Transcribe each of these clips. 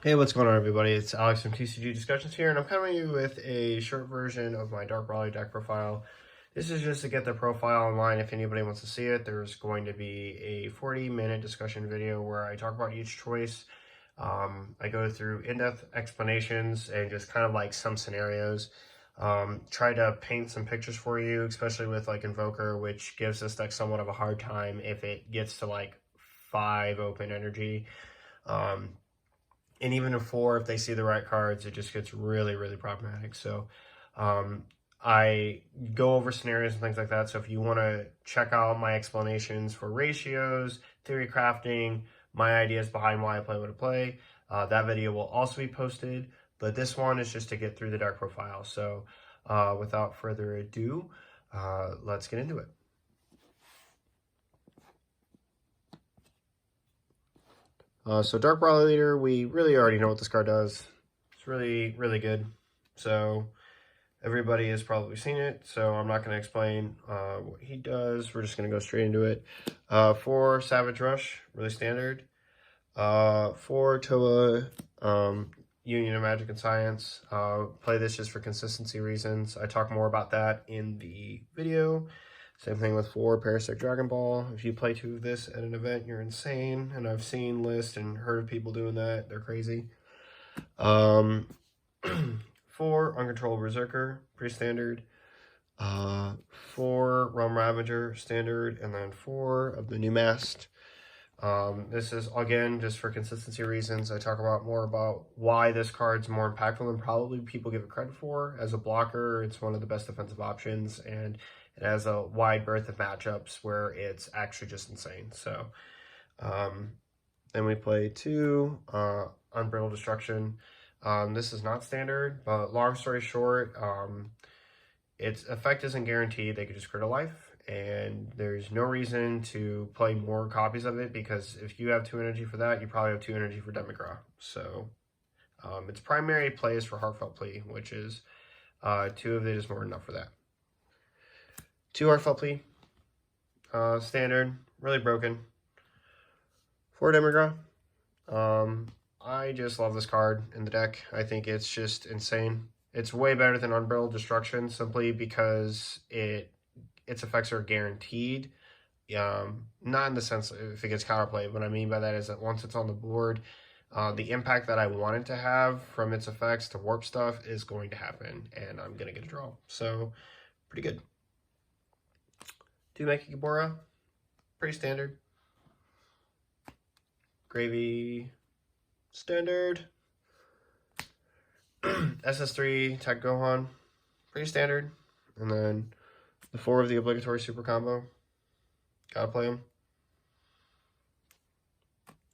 Hey, what's going on, everybody? It's Alex from TCG Discussions here, and I'm coming to you with a short version of my Dark Raleigh deck profile. This is just to get the profile online if anybody wants to see it. There's going to be a 40-minute discussion video where I talk about each choice. I go through in-depth explanations and just kind of like some scenarios. Try to paint some pictures for you, especially with like Invoker, which gives this deck somewhat of a hard time if it gets to like 5 open energy. And even a 4, if they see the right cards, it just gets really, really problematic. So I go over scenarios and things like that. So if you want to check out my explanations for ratios, theory crafting, my ideas behind why I play what I play, that video will also be posted. But this one is just to get through the dark profile. So without further ado, let's get into it. So Dark Brawler Leader, we really already know what this card does. It's really, really good. So everybody has probably seen it, so I'm not going to explain what he does. We're just going to go straight into it. 4 Savage Rush, really standard. 4 Toa, Union of Magic and Science. Play this just for consistency reasons. I talk more about that in the video. Same thing with 4 Parasect Dragon Ball. If you play 2 of this at an event, you're insane. And I've seen lists and heard of people doing that. They're crazy. 4 Uncontrolled Berserker, pretty standard. 4 Realm Ravager, standard. And then 4 of the New Mast. This is, again, just for consistency reasons. I talk about more about why this card's more impactful than probably people give it credit for. As a blocker, it's one of the best defensive options, and it has a wide berth of matchups where it's actually just insane. So, then we play 2 Unbrittled Destruction. This is not standard, but long story short, its effect isn't guaranteed. They could just crit a life, and there's no reason to play more copies of it, because if you have 2 energy for that, you probably have 2 energy for Demigra. So its primary play is for Heartfelt Plea, which is 2 of it is more than enough for that. 2 Heartfelt Plea, standard, really broken. 4 Demigra. I just love this card in the deck. I think it's just insane. It's way better than Unbrittled Destruction simply because its effects are guaranteed. Not in the sense if it gets counterplayed. What I mean by that is that once it's on the board, the impact that I want it to have from its effects to warp stuff is going to happen, and I'm going to get a draw. So, pretty good. 2 Mecha Gibora, pretty standard. Gravy, standard. SS3 Tech Gohan, pretty standard. And then the 4 of the obligatory super combo. Gotta play them.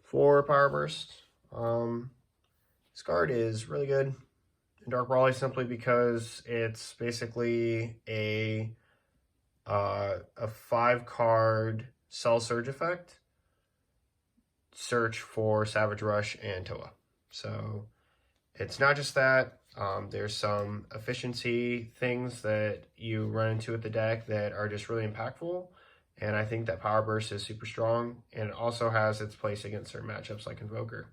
4 Power Burst. This card is really good in Dark Raleigh simply because it's basically a 5-card Cell Surge effect. Search for Savage Rush and Toa. So it's not just that. There's some efficiency things that you run into with the deck that are just really impactful. And I think that Power Burst is super strong. And it also has its place against certain matchups like Invoker.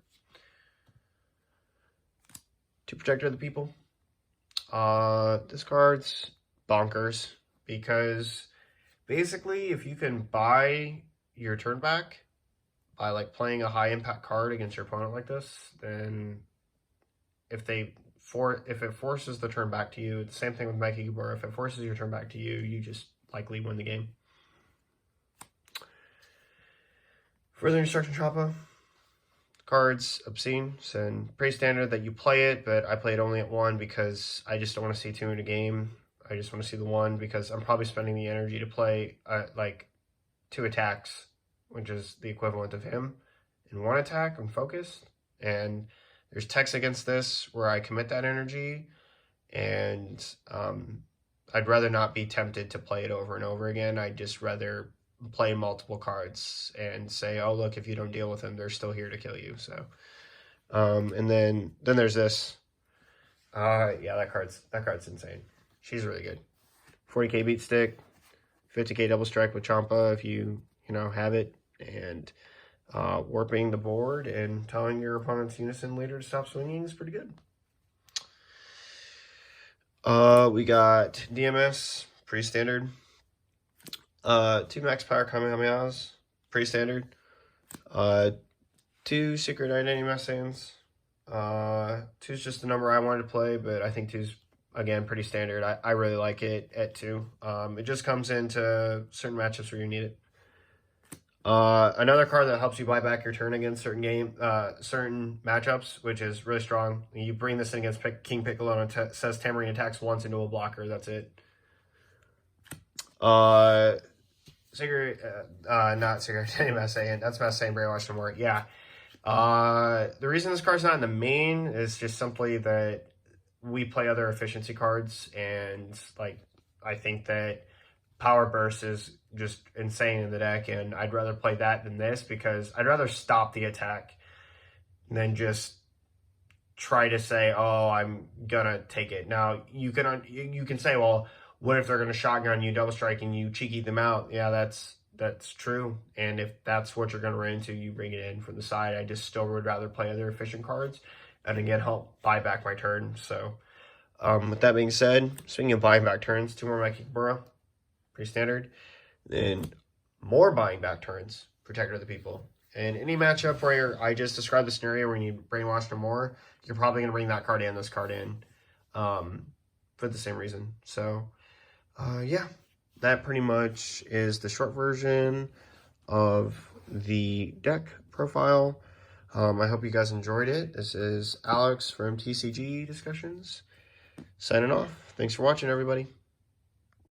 2 Protector of the People. This card's bonkers because basically if you can buy your turn back by like playing a high impact card against your opponent like this, then if it forces the turn back to you, it's the same thing with Mecha Gibora. If it forces your turn back to you, you just likely win the game. Further Instruction Choppa. Card's obscene and pretty standard that you play it, but I play it only at 1 because I just don't want to see 2 in a game. I just want to see the 1 because I'm probably spending the energy to play like 2 attacks, which is the equivalent of him, in 1 attack and focused. And there's techs against this where I commit that energy, and I'd rather not be tempted to play it over and over again. I'd just rather play multiple cards and say, oh, look, if you don't deal with them, they're still here to kill you. So, and then there's this. Yeah, that card's insane. She's really good. 40k beat stick, 50k double strike with Champa if you have it, and warping the board and telling your opponent's unison leader to stop swinging is pretty good. We got DMS, pretty standard. 2 max power Kamehamehas, pretty standard. 2 Secret Identity Messages. 2 is just the number I wanted to play, but I think 2 is, again, pretty standard. I really like it at 2. It just comes into certain matchups where you need it. Another card that helps you buy back your turn against certain matchups, which is really strong. You bring this in against King Piccolo and it says Tamarine attacks once into a blocker. That's it. Not Secret Identity Message. That's Message Brainwash no more. Yeah. The reason this card's not in the main is just simply that we play other efficiency cards, and like I think that Power Burst is just insane in the deck, and I'd rather play that than this because I'd rather stop the attack than just try to say, oh, I'm gonna take it. Now you can say, well, what if they're gonna shotgun you, double strike, and you cheeky them out? Yeah, that's true. And if that's what you're gonna run into, you bring it in from the side. I just still would rather play other efficient cards and again help buy back my turn. So with that being said, speaking of buying back turns, 2 more Makikabura, pretty standard. Then more buying back turns, Protector of the People. And any matchup where I just described the scenario where you need Brainwash no more, you're probably going to bring that card in, this card in, for the same reason. So, yeah, that pretty much is the short version of the deck profile. I hope you guys enjoyed it. This is Alex from TCG Discussions, signing off. Thanks for watching, everybody.